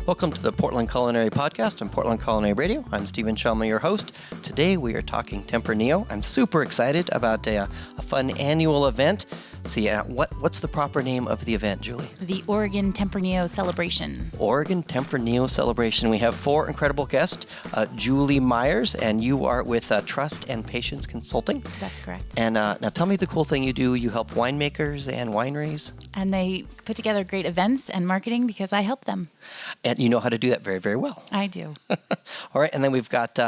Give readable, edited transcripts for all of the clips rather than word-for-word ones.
Welcome to the Portland Culinary Podcast on Portland Culinary Radio. I'm Stephen Shelma, your host. Today we are talking Tempranillo. I'm super excited about a fun annual event. See, what's the proper name of the event, Julie? The Oregon Tempranillo Celebration. Oregon Tempranillo Celebration. We have four incredible guests. Julie Myers, and you are with Trust and Patience Consulting. That's correct. And now tell me the cool thing you do. You help winemakers and wineries. And they put together great events and marketing because I help them. And you know how to do that very, very well. I do. All right, and then we've got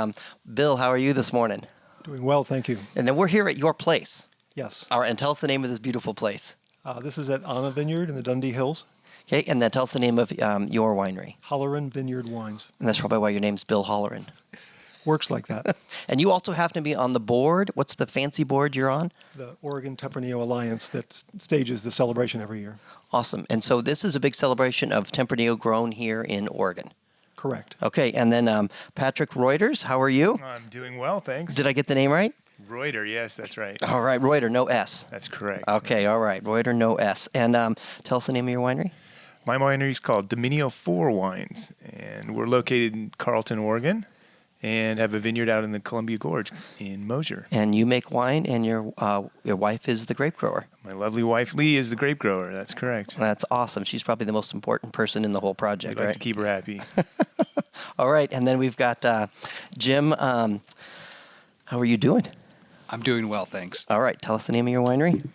Bill. How are you this morning? Doing well, thank you. And then we're here at your place. Yes. All right, and tell us the name of this beautiful place. This is at Anna Vineyard in the Dundee Hills. Okay, and then tell us the name of your winery. Holleran Vineyard Wines. And that's probably why your name's Bill Holleran. Works like that. And you also happen to be on the board. What's the fancy board you're on? The Oregon Tempranillo Alliance that stages the celebration every year. Awesome. And so this is a big celebration of Tempranillo grown here in Oregon. Correct. Okay, and then Patrick Reuters, how are you? I'm doing well, thanks. Did I get the name right? Reuter, yes, that's right. All right, Reuter, no S. That's correct. Okay, all right, Reuter, no S. And tell us the name of your winery. My winery is called Dominion 4 Wines, and we're located in Carlton, Oregon, and have a vineyard out in the Columbia Gorge in Mosier. And you make wine, and your wife is the grape grower. My lovely wife, Lee, is the grape grower. That's correct. That's awesome. She's probably the most important person in the whole project, We'd like right? to keep her happy. All right, and then we've got Jim. How are you doing? I'm doing well, thanks. All right, tell us the name of your winery.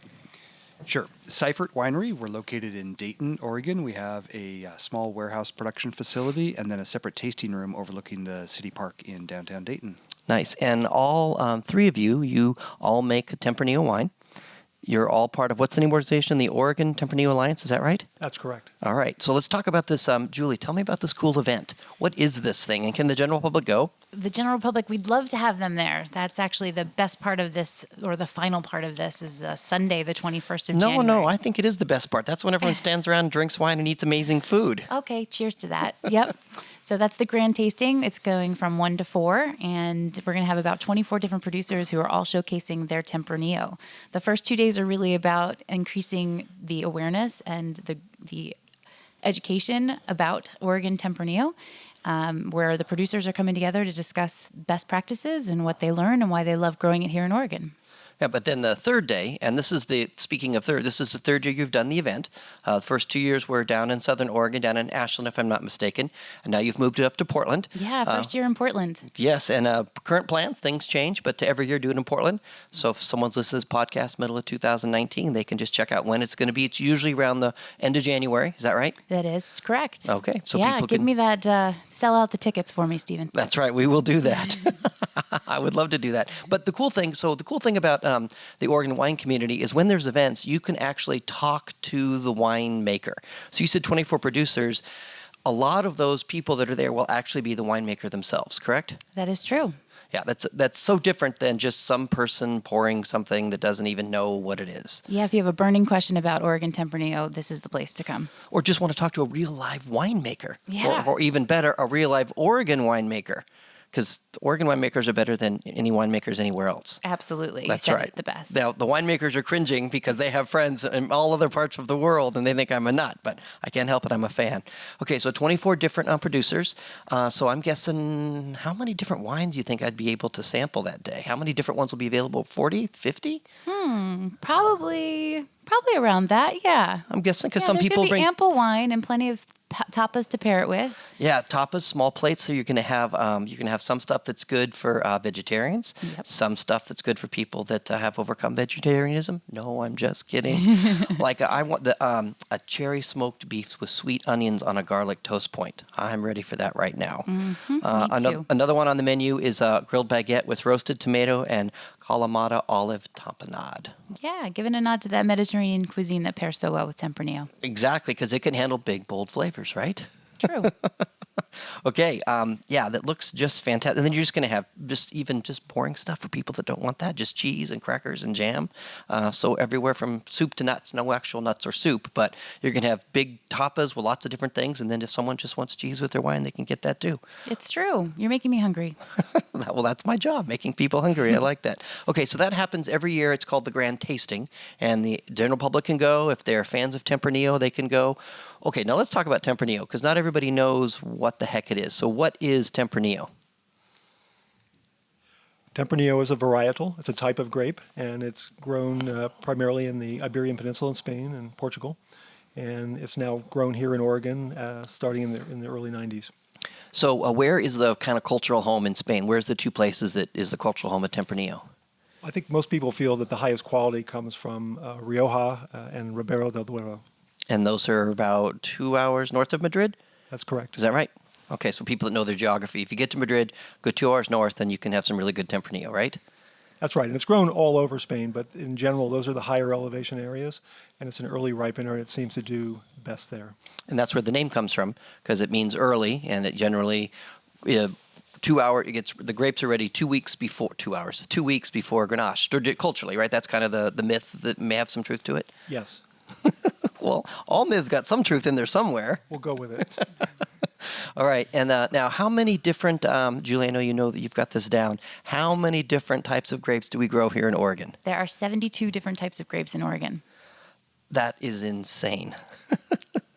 Sure. Seifert Winery. We're located in Dayton, Oregon. We have a small warehouse production facility and then a separate tasting room overlooking the city park in downtown Dayton. Nice. And all three of you all make Tempranillo wine. You're all part of, what's the name of the organization? The Oregon Tempranillo Alliance, is that right? That's correct. All right. So let's talk about this. Julie, tell me about this cool event. What is this thing, and can the general public go? The general public, we'd love to have them there. That's actually the best part of this, or the final part of this, is Sunday, the 21st of January. No, I think it is the best part. That's when everyone stands around and drinks wine and eats amazing food. Okay, cheers to that. Yep. So that's the grand tasting. It's going from 1 to 4, and we're going to have about 24 different producers who are all showcasing their Tempranillo. The first 2 days are really about increasing the awareness and the education about Oregon Tempranillo, where the producers are coming together to discuss best practices and what they learn and why they love growing it here in Oregon. Yeah, but then the third day, and this is speaking of third, this is the third year you've done the event. The first 2 years were down in Southern Oregon, down in Ashland, if I'm not mistaken. And now you've moved it up to Portland. Yeah, first year in Portland. Yes, and current plans, things change, but every year do it in Portland. So if someone's listening to this podcast middle of 2019, they can just check out when it's going to be. It's usually around the end of January. Is that right? That is correct. Okay. So yeah, people give can... me that, sell out the tickets for me, Stephen. That's right. We will do that. I would love to do that. But the cool thing about the Oregon wine community is when there's events, you can actually talk to the winemaker. So you said 24 producers. A lot of those people that are there will actually be the winemaker themselves, correct? That is true. Yeah, that's so different than just some person pouring something that doesn't even know what it is. Yeah, if you have a burning question about Oregon Tempranillo, this is the place to come. Or just want to talk to a real live winemaker. Yeah. Or even better, a real live Oregon winemaker. Because the Oregon winemakers are better than any winemakers anywhere else. Absolutely. That's you said right. it the best. Now, the winemakers are cringing because they have friends in all other parts of the world and they think I'm a nut, but I can't help it. I'm a fan. Okay, so 24 different producers. So I'm guessing, how many different wines do you think I'd be able to sample that day? How many different ones will be available? 40, 50? Probably around that, yeah. I'm guessing because some people there's bring... gonna be ample wine and plenty of tapas to pair it with. Yeah, tapas, small plates. So you're going to have some stuff that's good for vegetarians, Yep. some stuff that's good for people that have overcome vegetarianism. No, I'm just kidding. Like I want a cherry smoked beef with sweet onions on a garlic toast point. I'm ready for that right now. Me too. Another one on the menu is a grilled baguette with roasted tomato and Kalamata olive tapenade. Yeah, giving a nod to that Mediterranean cuisine that pairs so well with Tempranillo. Exactly, because it can handle big, bold flavors, right? True. Okay, that looks just fantastic. And then you're just going to have just boring stuff for people that don't want that, just cheese and crackers and jam. So everywhere from soup to nuts, no actual nuts or soup, but you're going to have big tapas with lots of different things. And then if someone just wants cheese with their wine, they can get that too. It's true. You're making me hungry. Well, that's my job, making people hungry. I like that. Okay, so that happens every year. It's called the Grand Tasting, and the general public can go. If they're fans of Tempranillo, they can go. Okay, now let's talk about Tempranillo, because not everybody knows what the heck it is. So what is Tempranillo? Tempranillo is a varietal. It's a type of grape, and it's grown primarily in the Iberian Peninsula in Spain and Portugal. And it's now grown here in Oregon, starting in the early 90s. So where is the kind of cultural home in Spain? Where's the two places that is the cultural home of Tempranillo? I think most people feel that the highest quality comes from Rioja and Ribera del Duero. And those are about 2 hours north of Madrid? That's correct. Is that right? Okay, so people that know their geography, if you get to Madrid, go 2 hours north, then you can have some really good Tempranillo, right? That's right. And it's grown all over Spain, but in general, those are the higher elevation areas, and it's an early ripener, and it seems to do best there. And that's where the name comes from, because it means early, and it generally, 2 hour, the grapes are ready 2 weeks before, 2 hours, 2 weeks before Grenache, culturally, right? That's kind of the myth that may have some truth to it. Yes, Well, all myths got some truth in there somewhere. we'll go with it. All right, and now how many different, Julie, I know you know that you've got this down. How many different types of grapes do we grow here in Oregon? There are 72 different types of grapes in Oregon. That is insane.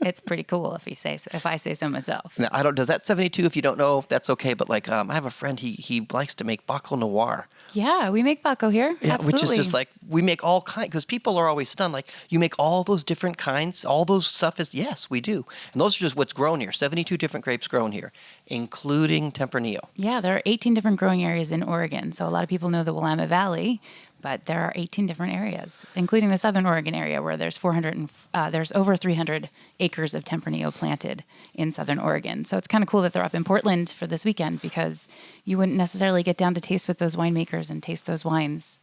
It's pretty cool if I say so myself. Now, does that 72, if you don't know, that's okay, but like, I have a friend, he likes to make Baco Noir. Yeah, we make Baco here. Yeah, Absolutely. which is just like, we make all kinds, because people are always stunned, like, you make all those different kinds, all those stuff is, yes, we do. And those are just what's grown here, 72 different grapes grown here, including Tempranillo. Yeah, there are 18 different growing areas in Oregon. So a lot of people know the Willamette Valley, but there are 18 different areas, including the Southern Oregon area where there's there's over 300 acres of Tempranillo planted in Southern Oregon. So it's kind of cool that they're up in Portland for this weekend because you wouldn't necessarily get down to taste with those winemakers and taste those wines.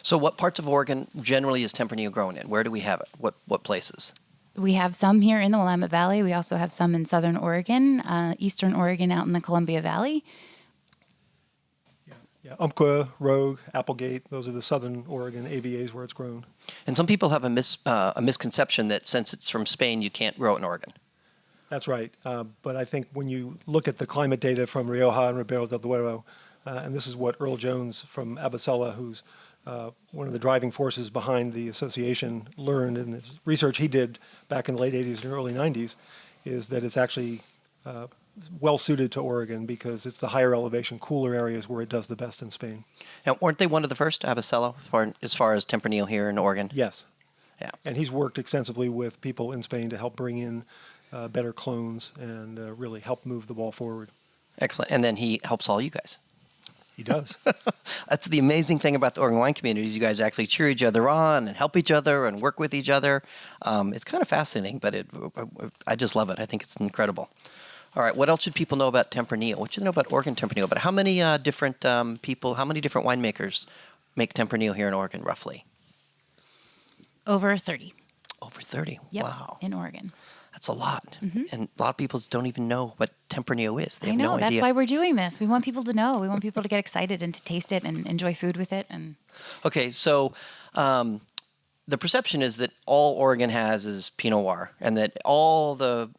So what parts of Oregon generally is Tempranillo grown in? Where do we have it? What places? We have some here in the Willamette Valley. We also have some in Southern Oregon, Eastern Oregon out in the Columbia Valley. Yeah, Umpqua, Rogue, Applegate, those are the Southern Oregon AVAs where it's grown. And some people have a misconception that since it's from Spain, you can't grow it in Oregon. That's right. But I think when you look at the climate data from Rioja and Ribera del Duero, and this is what Earl Jones from Abasela, who's one of the driving forces behind the association, learned in the research he did back in the late 80s and early 90s, is that it's actually well suited to Oregon because it's the higher elevation, cooler areas where it does the best in Spain. Now, weren't they one of the first, Abasela, as far as Tempranillo here in Oregon? Yes. Yeah. And he's worked extensively with people in Spain to help bring in better clones and really help move the ball forward. Excellent. And then he helps all you guys. He does. That's the amazing thing about the Oregon wine community is you guys actually cheer each other on and help each other and work with each other. It's kind of fascinating, but I just love it. I think it's incredible. All right, what else should people know about Tempranillo? What should they know about Oregon Tempranillo? But how many different people, how many different winemakers make Tempranillo here in Oregon, roughly? Over 30. Over 30. Yep, Wow. in Oregon. That's a lot. And a lot of people don't even know what Tempranillo is. They have I know, no that's idea. why we're doing this. We want people to know. We want people to get excited and to taste it and enjoy food with it. And Okay, so the perception is that all Oregon has is Pinot Noir, and that all the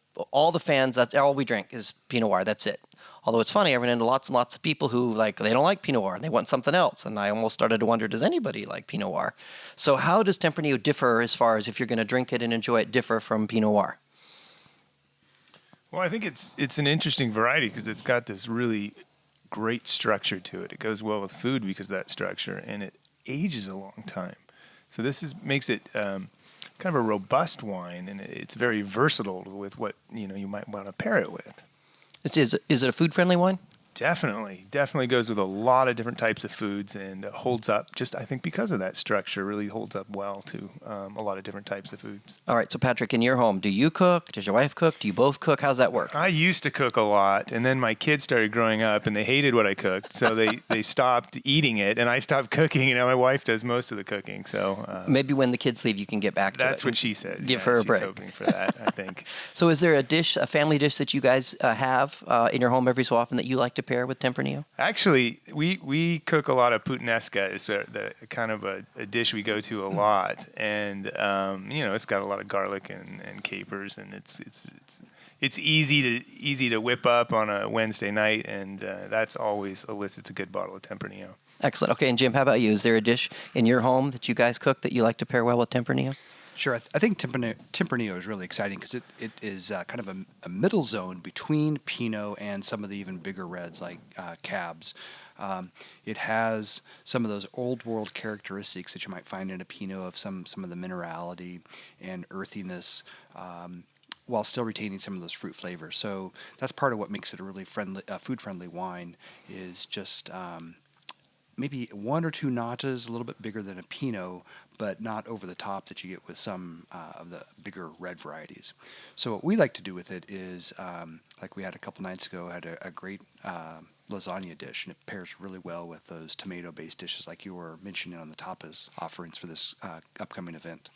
fans, that's all we drink is Pinot Noir. That's it. Although it's funny, I run into lots and lots of people who they don't like Pinot Noir and they want something else. And I almost started to wonder, does anybody like Pinot Noir? So how does Tempranillo differ as far as if you're going to drink it and enjoy it differ from Pinot Noir? Well, I think it's an interesting variety because it's got this really great structure to it. It goes well with food because of that structure, and it ages a long time. So this makes it kind of a robust wine, and it's very versatile with what you might want to pair it with. Is it a food-friendly wine? Definitely goes with a lot of different types of foods and holds up, just I think because of that structure, really holds up well to a lot of different types of foods. All right, so Patrick, in your home, do you cook? Does your wife cook? Do you both cook? How's that work? I used to cook a lot, and then my kids started growing up, and they hated what I cooked, so they stopped eating it, and I stopped cooking, and now my wife does most of the cooking. So Maybe when the kids leave, you can get back to it. that's what she said. Give her a break. She's hoping for that, I think. So is there a family dish that you guys have in your home every so often that you like to pair with Tempranillo? Actually, we cook a lot of puttanesca. It's the kind of a dish we go to a lot, and it's got a lot of garlic and capers, and it's easy to whip up on a Wednesday night, and that's always elicits a good bottle of Tempranillo. Excellent. Okay, and Jim, how about you? Is there a dish in your home that you guys cook that you like to pair well with Tempranillo? Sure. I think Tempranillo is really exciting because it is kind of a middle zone between Pinot and some of the even bigger reds like Cabs. It has some of those old world characteristics that you might find in a Pinot of some of the minerality and earthiness, while still retaining some of those fruit flavors. So that's part of what makes it a really food friendly wine is just maybe one or two notas, a little bit bigger than a Pinot, but not over the top that you get with some of the bigger red varieties. So what we like to do with it is, like we had a couple nights ago, had a great lasagna dish, and it pairs really well with those tomato-based dishes like you were mentioning on the tapas offerings for this upcoming event.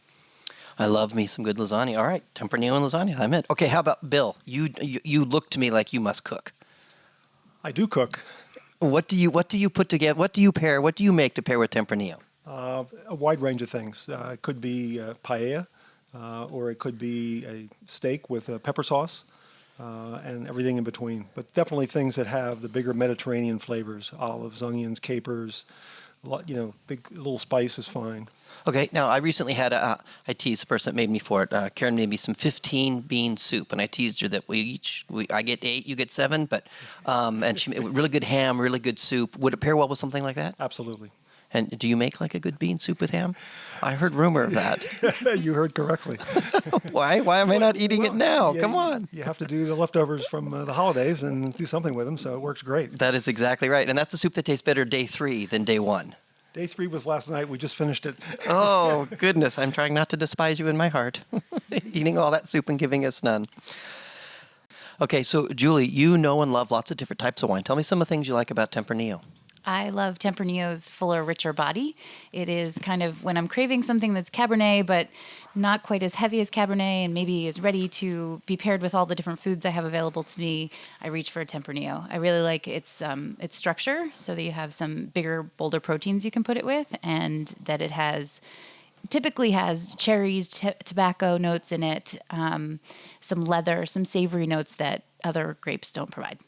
I love me some good lasagna. All right, Tempranillo and lasagna. I'm in. Okay, how about Bill? You look to me like you must cook. I do cook. What do you put together? What do you pair? What do you make to pair with Tempranillo? A wide range of things. It could be paella, or it could be a steak with a pepper sauce, and everything in between. But definitely things that have the bigger Mediterranean flavors: olives, onions, capers. Big little spice is fine. Okay, now I recently had I teased the person that made me for it. Karen made me some 15 bean soup, and I teased her that I get 8, you get 7, but and she made really good ham, really good soup. Would it pair well with something like that? Absolutely. And do you make like a good bean soup with ham? I heard rumor of that. You heard correctly. Why am I not eating it now? Yeah, Come on. You have to do the leftovers from the holidays and do something with them, so it works great. That is exactly right, and that's a soup that tastes better day 3 than day 1. Day 3 was last night. We just finished it. Oh, goodness. I'm trying not to despise you in my heart. Eating all that soup and giving us none. Okay, so Julie, you know and love lots of different types of wine. Tell me some of the things you like about Tempranillo. I love Tempranillo's fuller, richer body. It is kind of when I'm craving something that's Cabernet, but not quite as heavy as Cabernet and maybe is ready to be paired with all the different foods I have available to me, I reach for a Tempranillo. I really like its structure, so that you have some bigger, bolder proteins you can put it with, and that it typically has cherries, tobacco notes in it, some leather, some savory notes that other grapes don't provide.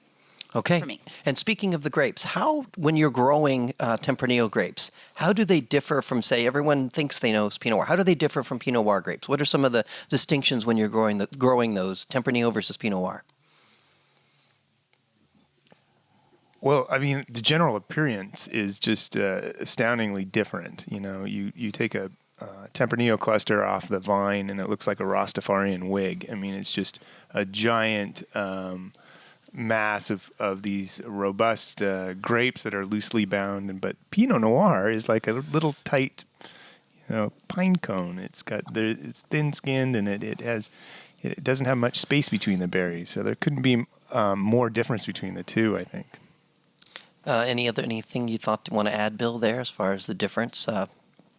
Okay. For me. And speaking of the grapes, when you're growing Tempranillo grapes, how do they differ from, say, everyone thinks they know Pinot Noir. How do they differ from Pinot Noir grapes? What are some of the distinctions when you're growing those Tempranillo versus Pinot Noir? Well, I mean, the general appearance is just astoundingly different. You take a Tempranillo cluster off the vine, and it looks like a Rastafarian wig. I mean, it's just a giant mass of these robust grapes that are loosely bound, but Pinot Noir is like a little tight, pine cone. It's thin skinned, and it doesn't have much space between the berries, so there couldn't be more difference between the two, I think. Anything you want to add, Bill, there as far as the difference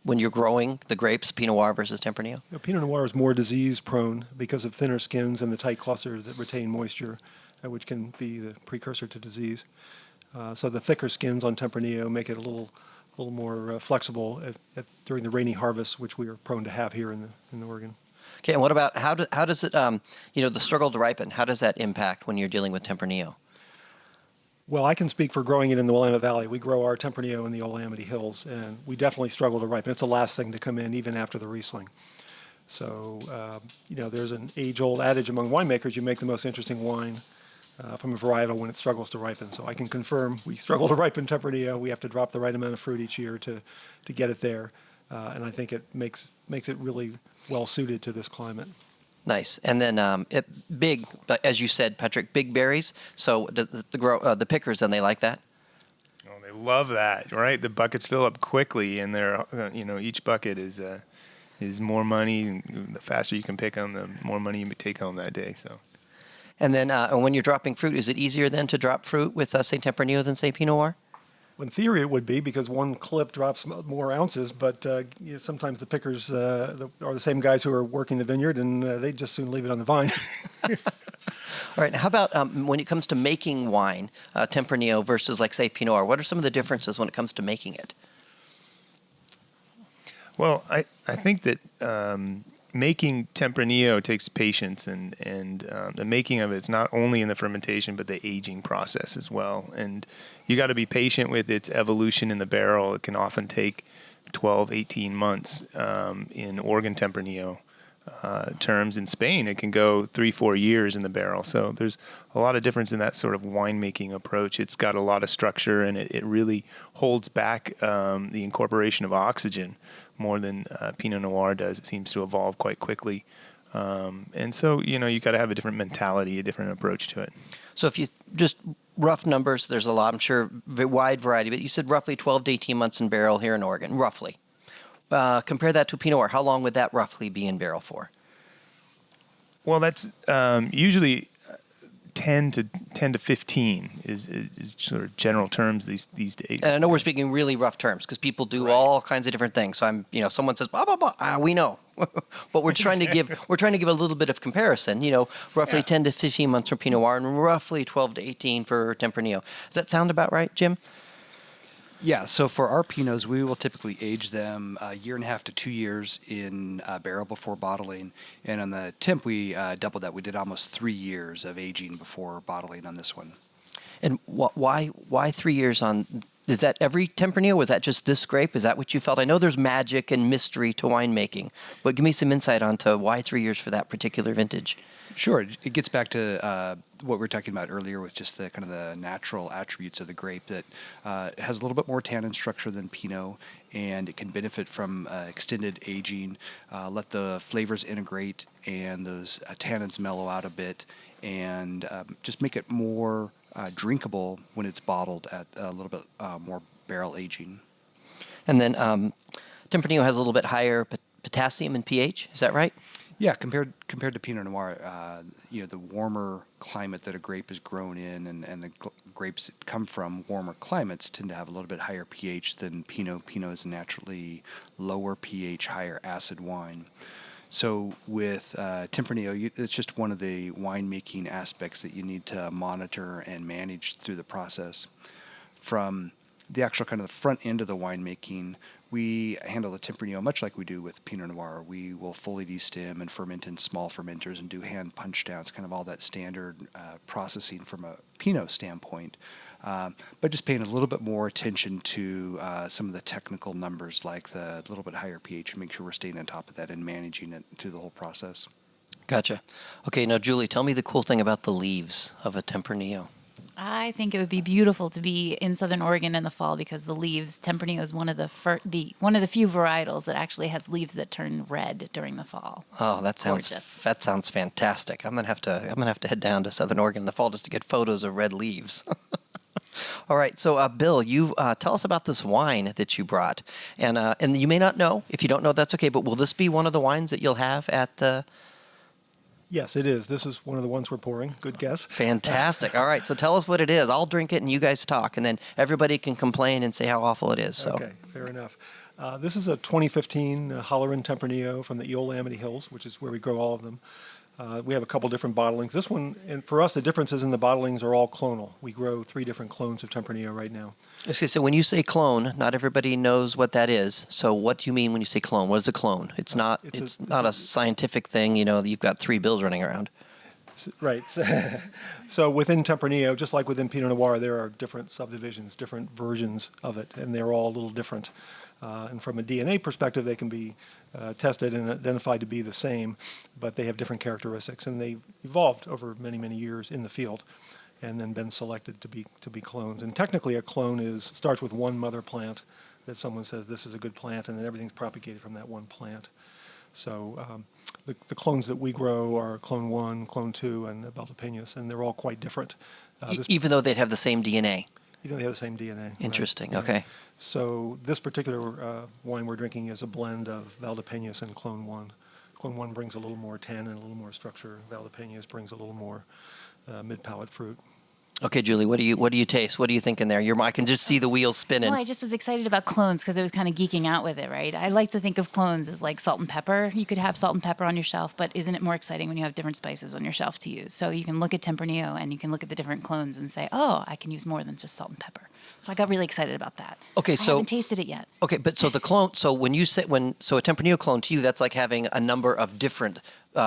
when you're growing the grapes, Pinot Noir versus Tempranillo? Pinot Noir is more disease prone because of thinner skins and the tight clusters that retain moisture, which can be the precursor to disease. So the thicker skins on Tempranillo make it a little more flexible during the rainy harvest, which we are prone to have here in Oregon. Okay, and what about how does it the struggle to ripen? How does that impact when you're dealing with Tempranillo? Well, I can speak for growing it in the Willamette Valley. We grow our Tempranillo in the Willamette Hills, and we definitely struggle to ripen. It's the last thing to come in, even after the Riesling. So, there's an age-old adage among winemakers: you make the most interesting wine from a varietal when it struggles to ripen. So I can confirm we struggle to ripen Tempranillo. We have to drop the right amount of fruit each year to get it there, and I think it makes it really well suited to this climate. Nice. And then big, as you said, Patrick, big berries. So the pickers, then they like that? Oh, they love that, right? The buckets fill up quickly, and they're each bucket is more money. And the faster you can pick them, the more money you take home that day. So. And then when you're dropping fruit, is it easier then to drop fruit with say Tempranillo than say Pinot Noir? In theory, it would be, because one clip drops more ounces, but sometimes the pickers are the same guys who are working the vineyard, and they just soon leave it on the vine. All right. How about when it comes to making wine, Tempranillo versus, like, say, Pinot Noir? What are some of the differences when it comes to making it? Well, I think that making Tempranillo takes patience, and the making of it's not only in the fermentation but the aging process as well. And you got to be patient with its evolution in the barrel. It can often take 12, 18 months. In Oregon Tempranillo terms, in Spain, it can go 3-4 years in the barrel. So there's a lot of difference in that sort of winemaking approach. It's got a lot of structure, and it really holds back the incorporation of oxygen more than Pinot Noir does. It seems to evolve quite quickly. And so, you got to have a different mentality, a different approach to it. So if you just rough numbers, there's a lot, I'm sure, wide variety, but you said roughly 12 to 18 months in barrel here in Oregon, roughly. Compare that to Pinot Noir. How long would that roughly be in barrel for? Well, that's usually 10 to 15 is sort of general terms these days. And I know we're speaking really rough terms because people do all kinds of different things. So someone says blah blah blah. We know, but we're trying to give a little bit of comparison. Roughly 10 to 15 months for Pinot Noir and roughly 12 to 18 for Tempranillo. Does that sound about right, Jim? Yeah, so for our Pinots, we will typically age them 1.5 to 2 years in barrel before bottling. And on the Temp, we doubled that. We did almost 3 years of aging before bottling on this one. And why 3 years on? Is that every Tempranillo? Was that just this grape? Is that what you felt? I know there's magic and mystery to winemaking, but give me some insight onto why 3 years for that particular vintage. Sure. It gets back to what we were talking about earlier with just the kind of the natural attributes of the grape that it has a little bit more tannin structure than Pinot, and it can benefit from extended aging, let the flavors integrate and those tannins mellow out a bit, and just make it more drinkable when it's bottled at a little bit more barrel aging. And then Tempranillo has a little bit higher potassium and pH. Is that right? Yeah, compared to Pinot Noir, the warmer climate that a grape is grown in and the grapes that come from warmer climates tend to have a little bit higher pH than Pinot. Pinot is a naturally lower pH, higher acid wine. So with Tempranillo, it's just one of the winemaking aspects that you need to monitor and manage through the process. From the actual kind of the front end of the winemaking, we handle the Tempranillo much like we do with Pinot Noir. We will fully destem and ferment in small fermenters and do hand punch downs, kind of all that standard processing from a Pinot standpoint. But just paying a little bit more attention to some of the technical numbers like the little bit higher pH and make sure we're staying on top of that and managing it through the whole process. Gotcha. Okay, now Julie, tell me the cool thing about the leaves of a Tempranillo. I think it would be beautiful to be in Southern Oregon in the fall because the leaves. Tempranillo is one of the few varietals that actually has leaves that turn red during the fall. Oh, that sounds Gorgeous. that sounds fantastic. I'm gonna have to head down to Southern Oregon in the fall just to get photos of red leaves. All right, so Bill, you tell us about this wine that you brought, and you may not know. If you don't know, that's okay. But will this be one of the wines that you'll have at the? Yes, it is. This is one of the ones we're pouring. Good guess. Fantastic. All right, so tell us what it is. I'll drink it, and you guys talk, and then everybody can complain and say how awful it is. So. Okay, fair enough. This is a 2015 Halloran Tempranillo from the Eole Amity Hills, which is where we grow all of them. We have a couple different bottlings. This one, and for us, the differences in the bottlings are all clonal. We grow 3 different clones of Tempranillo right now. Okay, so when you say clone, not everybody knows what that is. So what do you mean when you say clone? What is a clone? It's not a scientific thing. You've got 3 Bills running around. Right. So within Tempranillo, just like within Pinot Noir, there are different subdivisions, different versions of it, and they're all a little different. And from a DNA perspective, they can be tested and identified to be the same, but they have different characteristics, and they evolved over many, many years in the field, and then been selected to be clones. And technically, a clone starts with one mother plant that someone says this is a good plant, and then everything's propagated from that one plant. So the clones that we grow are Clone 1, Clone 2, and Valdepeñas, and they're all quite different. Even though they'd have the same DNA. Even though they have the same DNA. Interesting. Right? Okay. So this particular wine we're drinking is a blend of Valdepeñas and Clone 1. Clone 1 brings a little more tannin, a little more structure. Valdepeñas brings a little more mid-palate fruit. Okay, Julie, what do you taste? What are you thinking there? I can just see the wheels spinning. Well, I just was excited about clones because I was kind of geeking out with it, right? I like to think of clones as like salt and pepper. You could have salt and pepper on your shelf, but isn't it more exciting when you have different spices on your shelf to use? So you can look at Tempranillo and you can look at the different clones and say, oh, I can use more than just salt and pepper. So I got really excited about that. Okay, I haven't tasted it yet. Okay, but so the clone. So when you say so a Tempranillo clone to you, that's like having a number of different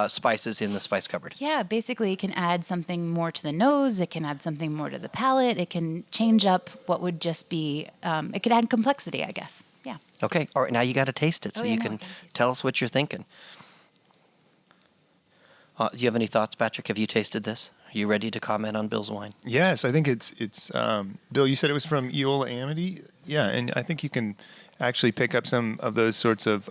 spices in the spice cupboard. Yeah, basically it can add something more to the nose. It can add something more to the palate. It can change up what would just be, it could add complexity, I guess. Yeah. Okay. All right. Now you got to taste it so Oh, yeah, you no, I can gotta taste it. tell us what you're thinking. Do you have any thoughts, Patrick? Have you tasted this? Are you ready to comment on Bill's wine? Yes, I think it's Bill, you said it was from Eola Amity? Yeah, and I think you can actually pick up some of those sorts of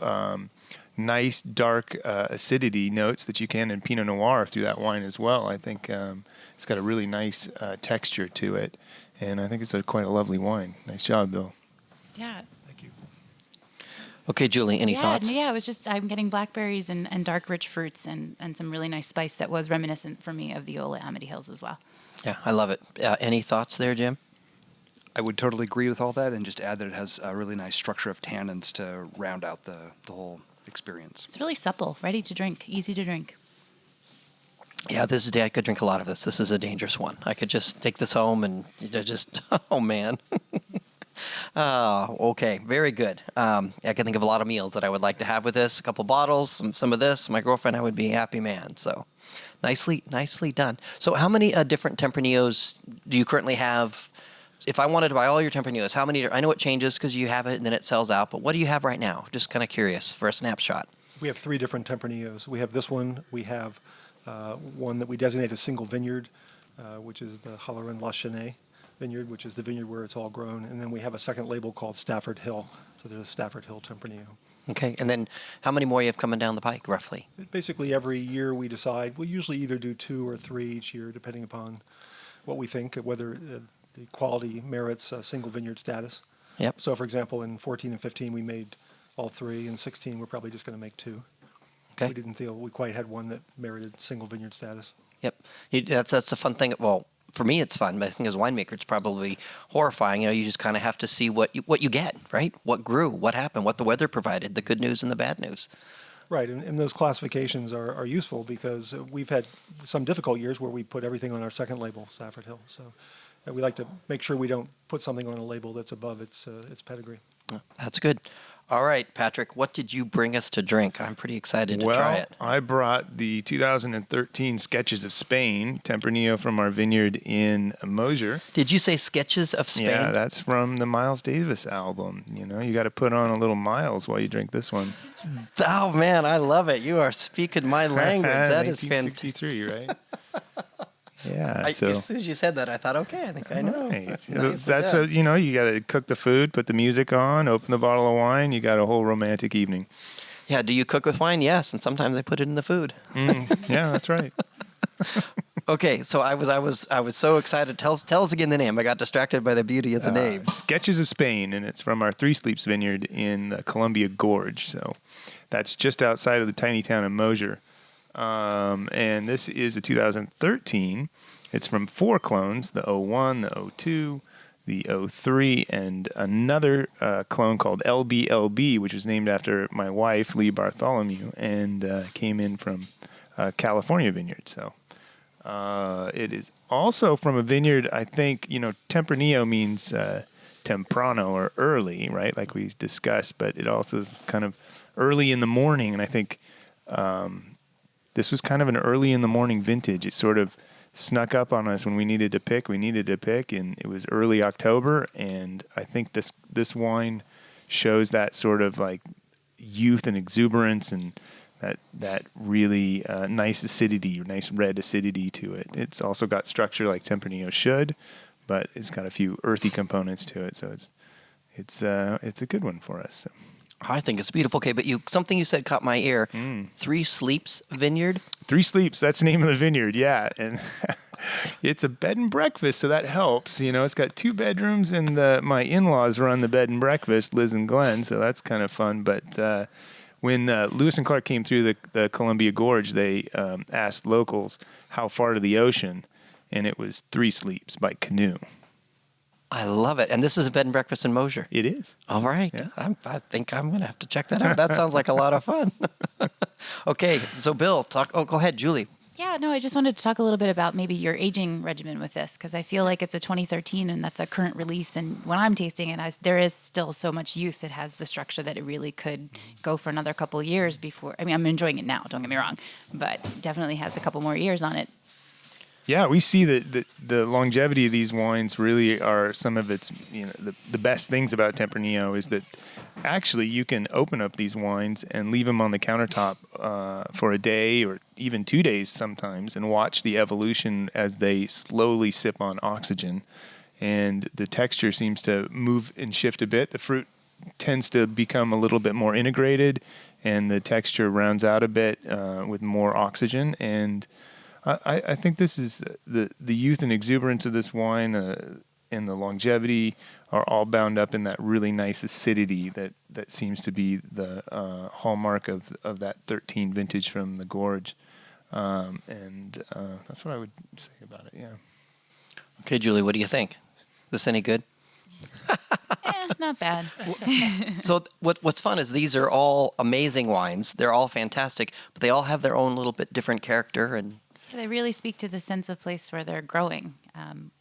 nice dark acidity notes that you can in Pinot Noir through that wine as well. I think it's got a really nice texture to it, and I think it's quite a lovely wine. Nice job, Bill. Yeah. Thank you. Okay, Julie, any thoughts? Yeah, it was just, I'm getting blackberries and dark, rich fruits and some really nice spice that was reminiscent for me of the Ola Amity Hills as well. Yeah, I love it. Any thoughts there, Jim? I would totally agree with all that, and just add that it has a really nice structure of tannins to round out the whole experience. It's really supple, ready to drink, easy to drink. Yeah, this is I could drink a lot of this. This is a dangerous one. I could just take this home and just, oh man. Oh, okay, very good. I can think of a lot of meals that I would like to have with this. A couple bottles, some of this. My girlfriend, I would be a happy man. So, nicely done. So, how many different Tempranillos do you currently have? If I wanted to buy all your Tempranillos, how many? I know it changes because you have it and then it sells out. But what do you have right now? Just kind of curious for a snapshot. We have 3 different Tempranillos. We have this one. We have one that we designate as single vineyard, which is the Halloran La Chênaie vineyard, which is the vineyard where it's all grown. And then we have a second label called Stafford Hill. So there's a Stafford Hill Tempranillo. Okay, and then how many more you have coming down the pike, roughly? Basically, every year we decide. We usually either do 2 or 3 each year, depending upon what we think, whether the quality merits single vineyard status. Yep. So, for example, in 14 and 15, we made all 3. In 16, we're probably just going to make 2. Okay. We didn't feel we quite had one that merited single vineyard status. Yep. That's a fun thing. Well, for me, it's fun, but I think as a winemaker, it's probably horrifying. You know, you just kind of have to see what you get, right? What grew, what happened, what the weather provided, the good news and the bad news. Right, and those classifications are useful because we've had some difficult years where we put everything on our second label, Stafford Hill. So we like to make sure we don't put something on a label that's above its pedigree. That's good. All right, Patrick, what did you bring us to drink? I'm pretty excited to try it. I brought the 2013 Sketches of Spain, Tempranillo from our vineyard in Mosier. Did you say Sketches of Spain? Yeah, that's from the Miles Davis album. You know, you got to put on a little Miles while you drink this one. Oh, man, I love it. You are speaking my language. That is fantastic. 1963, right? Yeah. As soon as you said that, I thought, okay, I think I know. Right. Nicely That's done. you got to cook the food, put the music on, open the bottle of wine. You got a whole romantic evening. Yeah, do you cook with wine? Yes, and sometimes I put it in the food. Yeah, that's right. Okay, so I was so excited. Tell us again the name. I got distracted by the beauty of the name. Sketches of Spain, and it's from our Three Sleeps vineyard in the Columbia Gorge. So that's just outside of the tiny town of Mosier. And this is a 2013. It's from 4 clones, the 01, the 02, the 03, and another clone called LBLB, which was named after my wife, Lee Bartholomew, and came in from California vineyard. So it is also from a vineyard, I think, Tempranillo means temprano or early, right? Like we discussed, but it also is kind of early in the morning. And I think this was kind of an early in the morning vintage. It sort of snuck up on us when we needed to pick. And it was early October. And I think this wine shows that sort of like youth and exuberance and that really nice acidity, nice red acidity to it. It's also got structure like Tempranillo should, but it's got a few earthy components to it. So it's a good one for us. So. I think it's beautiful. Okay, but something you said caught my ear. Three Sleeps Vineyard. Three Sleeps, that's the name of the vineyard, yeah. And it's a bed and breakfast, so that helps. It's got 2 bedrooms, and my in-laws run the bed and breakfast, Liz and Glenn, so that's kind of fun. But when Lewis and Clark came through the Columbia Gorge, they asked locals how far to the ocean, and it was 3 Sleeps by canoe. I love it. And this is a bed and breakfast in Mosier. It is. All right. Yeah. I think I'm going to have to check that out. That sounds like a lot of fun. Okay. So, Bill, go ahead, Julie. Yeah, no, I just wanted to talk a little bit about maybe your aging regimen with this, because I feel like it's a 2013 and that's a current release. And when I'm tasting it, there is still so much youth. It has the structure that it really could go for another couple of years before. I mean, I'm enjoying it now, don't get me wrong, but definitely has a couple more years on it. Yeah, we see that the longevity of these wines really are some of its, the best things about Tempranillo is that actually you can open up these wines and leave them on the countertop for a day or even 2 days sometimes and watch the evolution as they slowly sip on oxygen. And the texture seems to move and shift a bit. The fruit tends to become a little bit more integrated and the texture rounds out a bit with more oxygen. And I think this is the youth and exuberance of this wine and the longevity are all bound up in that really nice acidity that seems to be the hallmark of that 13 vintage from the Gorge. And that's what I would say about it, yeah. Okay, Julie, what do you think? This any good? Not bad. So what's fun is these are all amazing wines. They're all fantastic, but they all have their own little bit different character and They really speak to the sense of place where they're growing.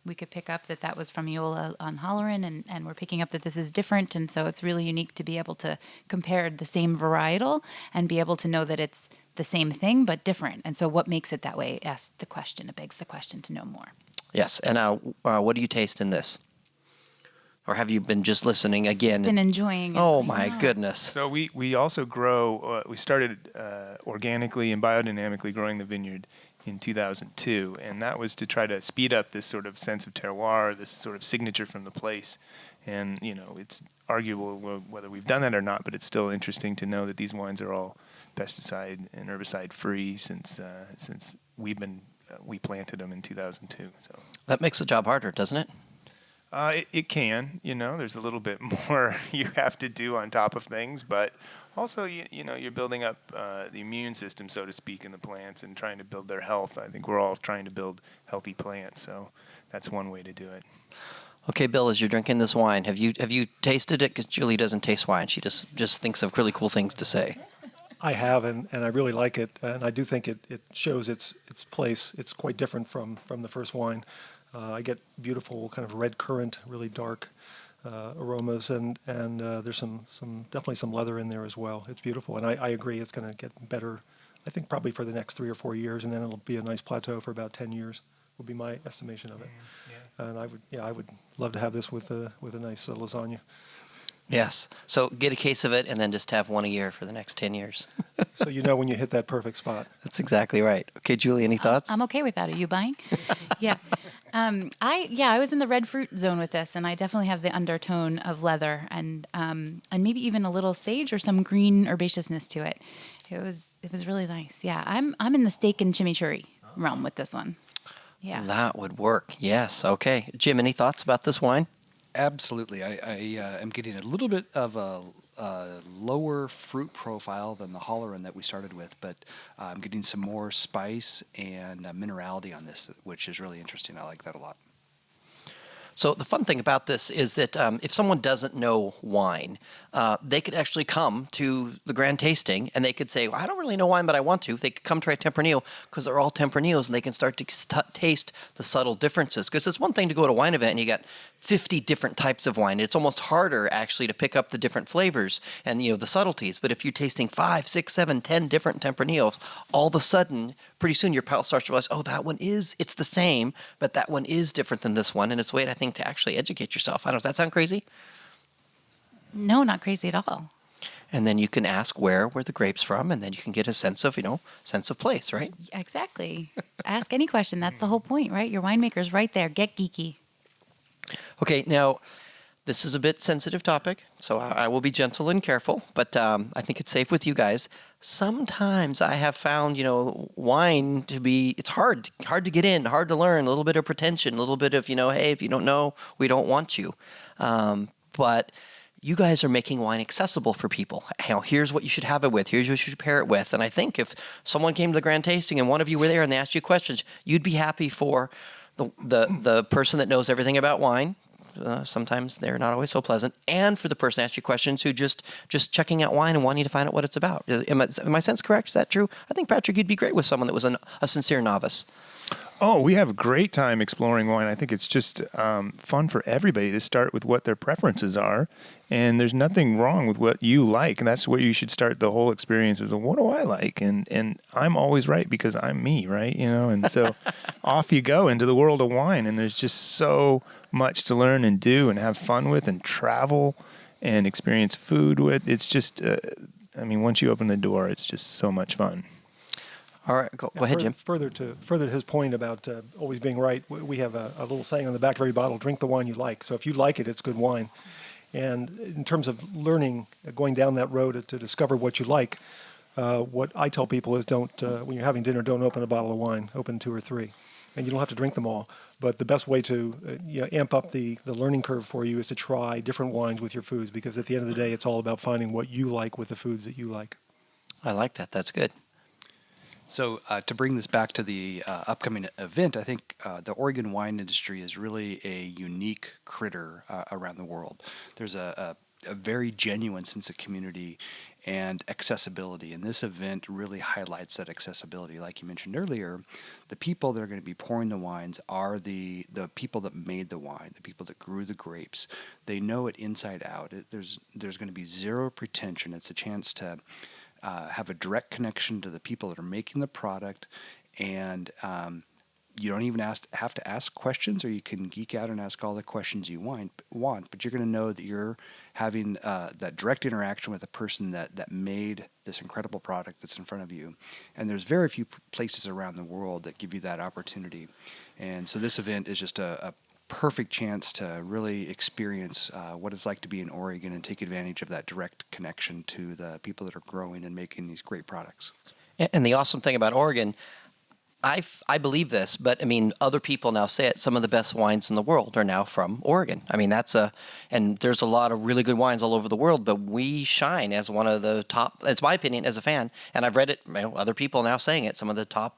We could pick up that was from Eola on Halloran, and we're picking up that this is different. And so it's really unique to be able to compare the same varietal and be able to know that it's the same thing but different. And so what makes it that way? It begs the question to know more. yes. And what do you taste in this? Or have you been just listening again? Been enjoying it. Oh my goodness. So we also grow, we started organically and biodynamically growing the vineyard in 2002, and that was to try to speed up this sort of sense of terroir, this sort of signature from the place. And, it's arguable whether we've done that or not, but it's still interesting to know that these wines are all pesticide and herbicide free since we planted them in 2002. So That makes the job harder, doesn't it? it can, there's a little bit more you have to do on top of things, but also, you're building up the immune system, so to speak, in the plants and trying to build their health. I think we're all trying to build healthy plants, so that's one way to do it. Okay, Bill, as you're drinking this wine, have you tasted it? Because Julie doesn't taste wine; she just thinks of really cool things to say. I have, and I really like it, and I do think it shows its place. It's quite different from the first wine. I get beautiful kind of red currant, really dark aromas, and there's definitely some leather in there as well. It's beautiful, and I agree it's going to get better. I think probably for the next 3 or 4 years, and then it'll be a nice plateau for about 10 years. Would be my estimation of it. Yeah. And I would love to have this with a nice lasagna. Yes. So get a case of it, and then just have one a year for the next 10 years. So when you hit that perfect spot. That's exactly right. Okay, Julie, any thoughts? I'm okay with that. Are you buying? Yeah. I was in the red fruit zone with this, and I definitely have the undertone of leather and maybe even a little sage or some green herbaceousness to it. It was really nice. Yeah, I'm in the steak and chimichurri realm with this one. Yeah. That would work. Yes. Okay, Jim, any thoughts about this wine? Absolutely. I am getting a little bit of a lower fruit profile than the Halloran that we started with, but I'm getting some more spice and minerality on this, which is really interesting. I like that a lot. So the fun thing about this is that if someone doesn't know wine, they could actually come to the grand tasting and they could say, well, I don't really know wine, but I want to. They could come try Tempranillo because they're all Tempranillos and they can start to taste the subtle differences. Because it's one thing to go to a wine event and you got 50 different types of wine. It's almost harder actually to pick up the different flavors and the subtleties. But if you're tasting 5, 6, 7, 10 different Tempranillos, all of a sudden, pretty soon your palate starts to realize, oh, it's the same, but that one is different than this one. And it's a way, I think, to actually educate yourself. I don't know, does that sound crazy? No, not crazy at all. And then you can ask where were the grapes from, and then you can get a sense of place, right? Exactly. Ask any question. That's the whole point, right? Your winemaker's right there. Get geeky. Okay, now this is a bit sensitive topic, so I will be gentle and careful, but I think it's safe with you guys. Sometimes I have found, wine to be, it's hard to get in, hard to learn, a little bit of pretension, a little bit of, hey, if you don't know, we don't want you. But you guys are making wine accessible for people. Here's what you should have it with. Here's what you should pair it with. And I think if someone came to the grand tasting and one of you were there and they asked you questions, you'd be happy for the person that knows everything about wine. Sometimes they're not always so pleasant. And for the person that asks you questions who just checking out wine and wanting to find out what it's about. Am my sense correct? Is that true? I think, Patrick, you'd be great with someone that was a sincere novice. Oh, we have a great time exploring wine. I think it's just fun for everybody to start with what their preferences are. And there's nothing wrong with what you like. And that's where you should start the whole experience is, what do I like? And I'm always right because I'm me, right? And so off you go into the world of wine. And there's just so much to learn and do and have fun with and travel and experience food with. It's just, once you open the door, it's just so much fun. All right, go ahead, Jim. Further to his point about always being right, we have a little saying on the back of every bottle: "Drink the wine you like." So if you like it, it's good wine. And in terms of learning, going down that road to discover what you like, what I tell people is don't, when you're having dinner, don't open a bottle of wine. Open 2 or 3, and you don't have to drink them all. But the best way to amp up the learning curve for you is to try different wines with your foods, because at the end of the day, it's all about finding what you like with the foods that you like. I like that. That's good. So to bring this back to the upcoming event, I think the Oregon wine industry is really a unique critter around the world. There's a very genuine sense of community and accessibility, and this event really highlights that accessibility. Like you mentioned earlier, the people that are going to be pouring the wines are the people that made the wine, the people that grew the grapes. They know it inside out. There's going to be zero pretension. It's a chance to have a direct connection to the people that are making the product, and you don't even have to ask questions, or you can geek out and ask all the questions you want, but you're going to know that you're having that direct interaction with a person that made this incredible product that's in front of you. And there's very few places around the world that give you that opportunity. And so this event is just a perfect chance to really experience what it's like to be in Oregon and take advantage of that direct connection to the people that are growing and making these great products. And the awesome thing about Oregon, I believe this, but other people now say it. Some of the best wines in the world are now from Oregon. And there's a lot of really good wines all over the world, but we shine as one of the top, it's my opinion as a fan, and I've read it, other people now saying it, some of the top,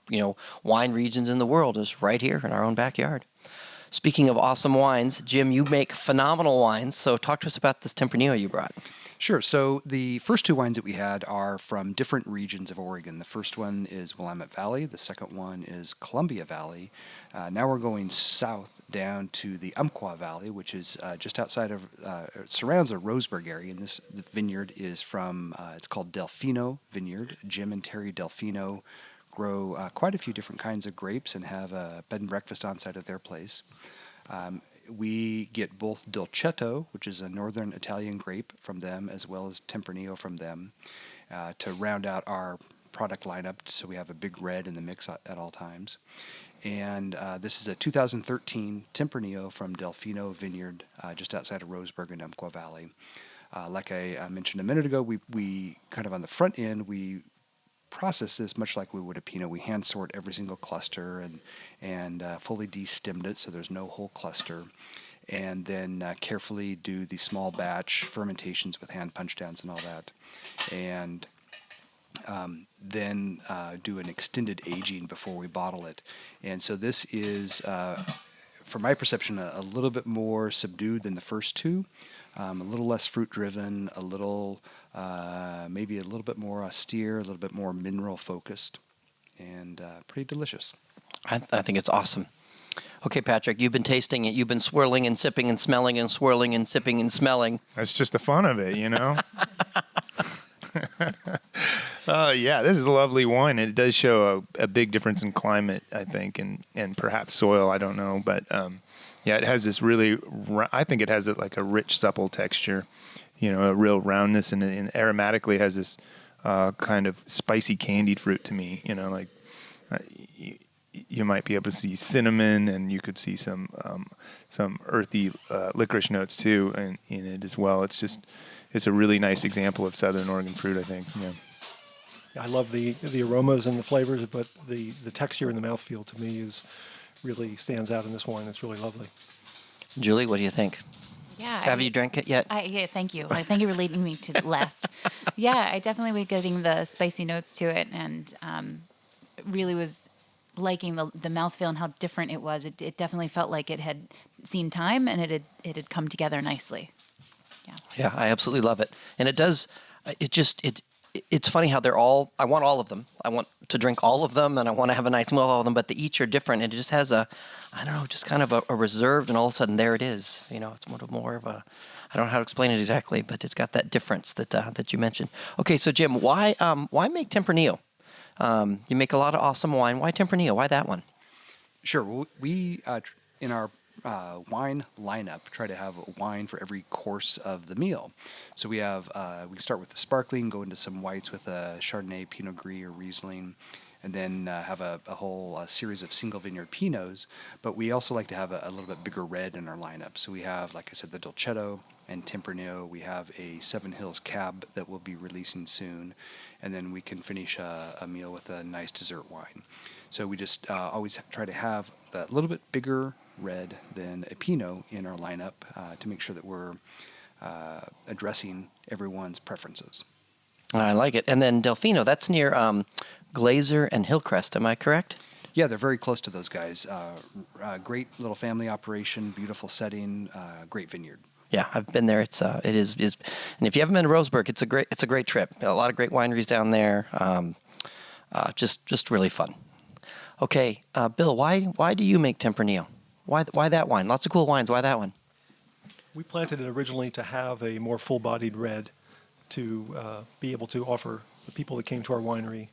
wine regions in the world is right here in our own backyard. Speaking of awesome wines, Jim, you make phenomenal wines. So talk to us about this Tempranillo you brought. Sure. So the first 2 wines that we had are from different regions of Oregon. The first one is Willamette Valley. The second one is Columbia Valley. Now we're going south down to the Umpqua Valley, which is just outside of, it surrounds the Roseburg area. And this vineyard is from, it's called Delfino Vineyard. Jim and Terry Delfino grow quite a few different kinds of grapes and have a bed and breakfast on site at their place. We get both Dolcetto, which is a northern Italian grape, from them, as well as Tempranillo from them, to round out our product lineup, so we have a big red in the mix at all times. And this is a 2013 Tempranillo from Delfino Vineyard, just outside of Roseburg in Umpqua Valley. Like I mentioned a minute ago, we kind of on the front end, we process this much like we would a Pinot. We hand sort every single cluster and fully de-stemmed it, so there's no whole cluster, and then carefully do the small batch fermentations with hand punch downs and all that, and then do an extended aging before we bottle it. And so this is, from my perception, a little bit more subdued than the first 2, a little less fruit driven, a little maybe a little bit more austere, a little bit more mineral focused, and pretty delicious. I think it's awesome. Okay, Patrick, you've been tasting it. You've been swirling and sipping and smelling and swirling and sipping and smelling. That's just the fun of it, Yeah, this is a lovely wine. It does show a big difference in climate, I think, and perhaps soil. I don't know, but yeah, it has this really. I think it has like a rich, supple texture. A real roundness, and aromatically has this kind of spicy candied fruit to me. You might be able to see cinnamon, and you could see some earthy licorice notes too in it as well. It's a really nice example of Southern Oregon fruit, I think. Yeah. I love the aromas and the flavors, but the texture and the mouthfeel to me really stands out in this wine. It's really lovely. Julie, what do you think? Yeah. Have you drank it yet? Yeah, thank you. Thank you for leading me to the last. Yeah, I definitely was getting the spicy notes to it, and really was liking the mouthfeel and how different it was. It definitely felt like it had seen time, and it had come together nicely. Yeah. Yeah, I absolutely love it, and it does. It it's funny how they're all, I want all of them. I want to drink all of them and I want to have a nice meal with all of them, but they each are different. And it just has a, I don't know, just kind of a reserved, and all of a sudden there it is. You know, it's more of a, I don't know how to explain it exactly, but it's got that difference that you mentioned. Okay, so Jim, why make Tempranillo? You make a lot of awesome wine. Why Tempranillo? Why that one? Sure. Well, we in our wine lineup try to have a wine for every course of the meal. So we have we start with the sparkling, go into some whites with a Chardonnay, Pinot Gris, or Riesling, and then have a whole series of single vineyard Pinots. But we also like to have a little bit bigger red in our lineup. So we have, like I said, the Dolcetto and Tempranillo. We have a Seven Hills Cab that we'll be releasing soon, and then we can finish a meal with a nice dessert wine. So we just always try to have a little bit bigger red than a Pinot in our lineup to make sure that we're addressing everyone's preferences. I like it. And then Delfino, that's near Glazer and Hillcrest, am I correct? Yeah, they're very close to those guys. Great little family operation, beautiful setting, great vineyard. Yeah, I've been there. It is, and if you haven't been to Roseburg, it's a great trip. A lot of great wineries down there. Just really fun. Okay, Bill, why do you make Tempranillo? Why that wine? Lots of cool wines. Why that one? We planted it originally to have a more full-bodied red to be able to offer the people that came to our winery.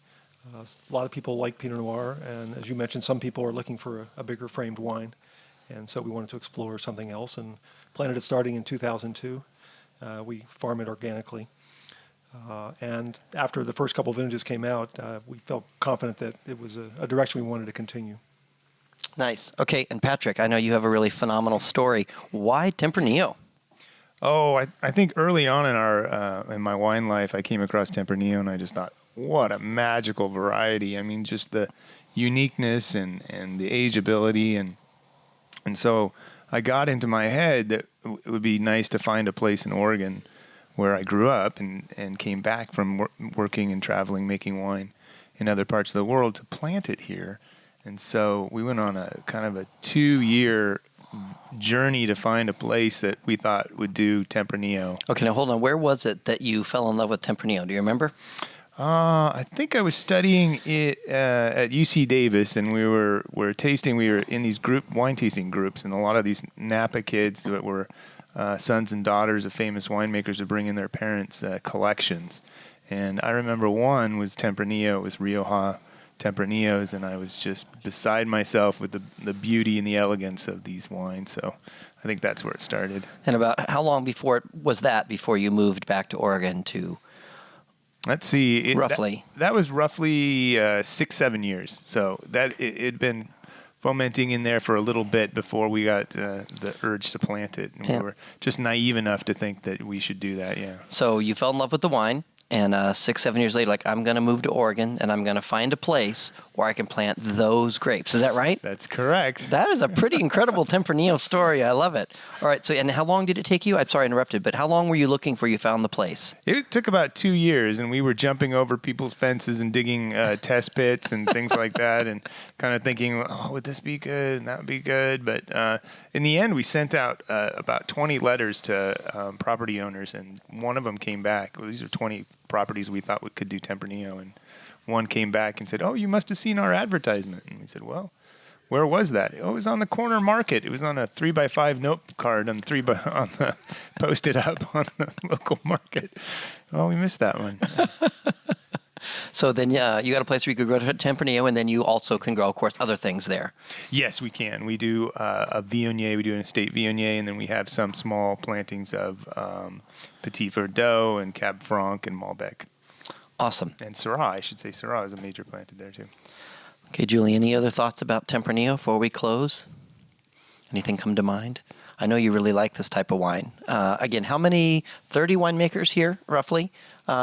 A lot of people like Pinot Noir, and as you mentioned, some people are looking for a bigger framed wine. And so we wanted to explore something else and planted it starting in 2002. We farm it organically. And after the first couple of vintages came out, we felt confident that it was a direction we wanted to continue. Nice. Okay, and Patrick, I know you have a really phenomenal story. Why Tempranillo? Oh, I think early on in my wine life, I came across Tempranillo, and I just thought, what a magical variety. I mean, just the uniqueness and the ageability, and so I got into my head that it would be nice to find a place in Oregon where I grew up and came back from working and traveling, making wine in other parts of the world, to plant it here. And so we went on a kind of a 2-year journey to find a place that we thought would do Tempranillo. Okay, now hold on. Where was it that you fell in love with Tempranillo? Do you remember? I think I was studying it at UC Davis, and we were tasting. We were in these wine tasting groups, and a lot of these Napa kids that were sons and daughters of famous winemakers would bring in their parents' collections. And I remember one was Tempranillo. It was Rioja Tempranillos, and I was just beside myself with the beauty and the elegance of these wines. So I think that's where it started. And about how long before you moved back to Oregon to? Let's see. Roughly. That was roughly 6-7 years. So that it'd been fomenting in there for a little bit before we got the urge to plant it. And we were just naive enough to think that we should do that, yeah. So you fell in love with the wine, and 6-7 years later, like, I'm going to move to Oregon, and I'm going to find a place where I can plant those grapes. Is that right? That's correct. That is a pretty incredible Tempranillo story. I love it. All right, so and how long did it take you? I'm sorry I interrupted, but how long were you looking for you found the place? It took about 2 years, and we were jumping over people's fences and digging test pits and things like that, and kind of thinking, oh, would this be good and that would be good? But in the end, we sent out about 20 letters to property owners, and one of them came back. Well, these are 20 properties we thought we could do Tempranillo, and one came back and said, oh, you must have seen our advertisement. And we said, well, where was that? Oh, it was on the corner market. It was on a 3x5 note card posted up on the local market. Oh, we missed that one. So then you got a place where you could grow Tempranillo, and then you also can grow, of course, other things there. Yes, we can. We do a Viognier. We do an estate Viognier, and then we have some small plantings of Petit Verdot and Cab Franc and Malbec. Awesome. And Syrah, I should say. Syrah is a major planted there, too. Okay, Julie, any other thoughts about Tempranillo before we close? Anything come to mind? I know you really like this type of wine. Again, how many? 30 winemakers here, roughly,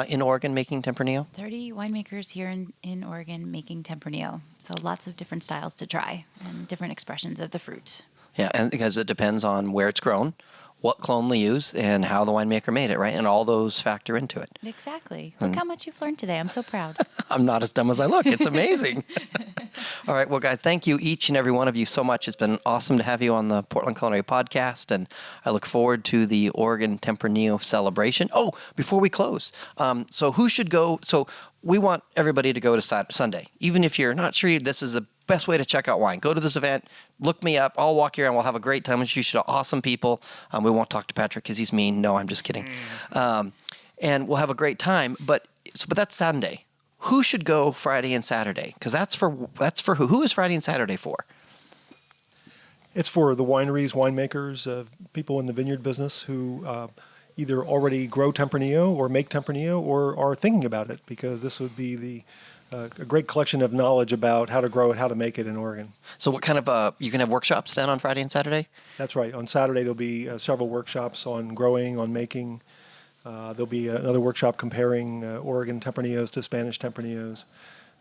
in Oregon making Tempranillo? 30 winemakers here in Oregon making Tempranillo. So lots of different styles to try and different expressions of the fruit. Yeah, and because it depends on where it's grown, what clone they use, and how the winemaker made it, right? And all those factor into it. Exactly. Look how much you've learned today. I'm so proud. I'm not as dumb as I look. It's amazing. All right. Well, guys, thank you, each and every one of you, so much. It's been awesome to have you on the Portland Culinary Podcast, and I look forward to the Oregon Tempranillo celebration. Oh, before we close, so who should go? So we want everybody to go to Sunday. Even if you're not sure this is the best way to check out wine, go to this event, look me up. I'll walk you around. We'll have a great time. You should awesome people. We won't talk to Patrick because he's mean. No, I'm just kidding. And we'll have a great time. But that's Sunday. Who should go Friday and Saturday? Because that's for who? Who is Friday and Saturday for? It's for the wineries, winemakers, people in the vineyard business who either already grow Tempranillo or make Tempranillo or are thinking about it, because this would be a great collection of knowledge about how to grow it, how to make it in Oregon. So what kind of, you can have workshops then on Friday and Saturday? That's right. On Saturday, there'll be several workshops on growing, on making. There'll be another workshop comparing Oregon Tempranillos to Spanish Tempranillos.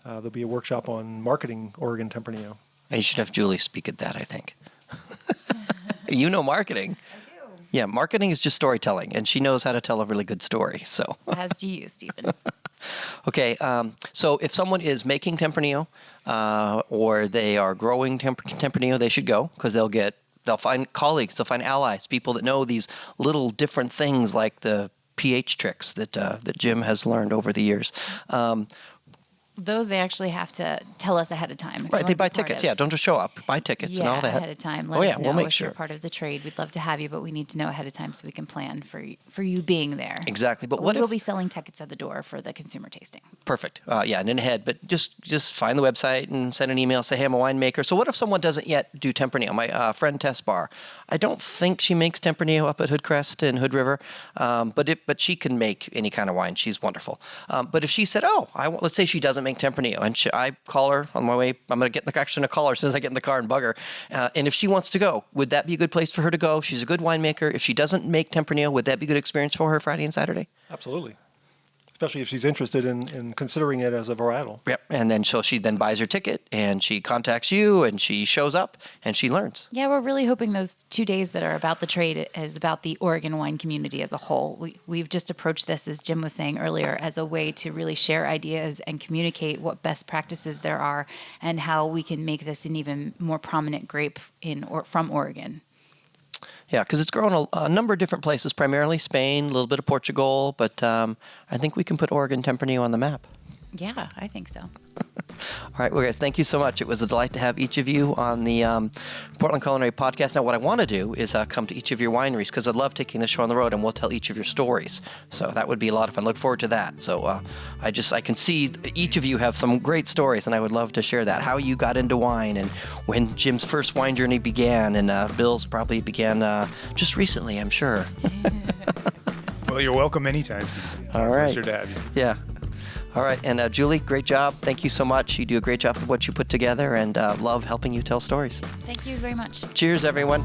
There'll be a workshop on marketing Oregon Tempranillo. You should have Julie speak at that, I think. You know marketing. I do. Yeah, marketing is just storytelling, and she knows how to tell a really good story. So, As do you, Stephen. okay, so if someone is making Tempranillo or they are growing Tempranillo, they should go, because they'll find colleagues, they'll find allies, people that know these little different things like the pH tricks that Jim has learned over the years. Those they actually have to tell us ahead of time. Right, they buy tickets. Yeah, don't just show up. Buy tickets and all that. Ahead of time. Let Oh, us yeah, know we'll make if sure. you're part of the trade. We'd love to have you, but we need to know ahead of time so we can plan for you being there. Exactly. But We what will if... be selling tickets at the door for the consumer tasting. Perfect. Yeah, and in ahead. But just find the website and send an email. Say, hey, I'm a winemaker. So what if someone doesn't yet do Tempranillo? My friend Tess Barr, I don't think she makes Tempranillo up at Hoodcrest and Hood River, but she can make any kind of wine. She's wonderful. But if she said, let's say she doesn't make Tempranillo, and I call her on my way. I'm going to call her as soon as I get in the car and bug her. And if she wants to go, would that be a good place for her to go? She's a good winemaker. If she doesn't make Tempranillo, would that be a good experience for her Friday and Saturday? Absolutely. Especially if she's interested in considering it as a varietal. Yep. And then she then buys her ticket and she contacts you and she shows up and she learns. Yeah, we're really hoping those 2 days that are about the trade is about the Oregon wine community as a whole. We've just approached this, as Jim was saying earlier, as a way to really share ideas and communicate what best practices there are and how we can make this an even more prominent grape from Oregon. Yeah, because it's grown a number of different places, primarily Spain, a little bit of Portugal, but I think we can put Oregon Tempranillo on the map. Yeah, I think so. All right, well, guys, thank you so much. It was a delight to have each of you on the Portland Culinary Podcast. Now, what I want to do is come to each of your wineries, because I love taking the show on the road, and we'll tell each of your stories. So that would be a lot of fun. Look forward to that. So I can see each of you have some great stories, and I would love to share that. How you got into wine, and when Jim's first wine journey began, and Bill's probably began just recently, I'm sure. Well, you're welcome anytime, Stephen. All right. Pleasure to have you. Yeah. All right. And Julie, great job. Thank you so much. You do a great job of what you put together, and love helping you tell stories. Thank you very much. Cheers, everyone.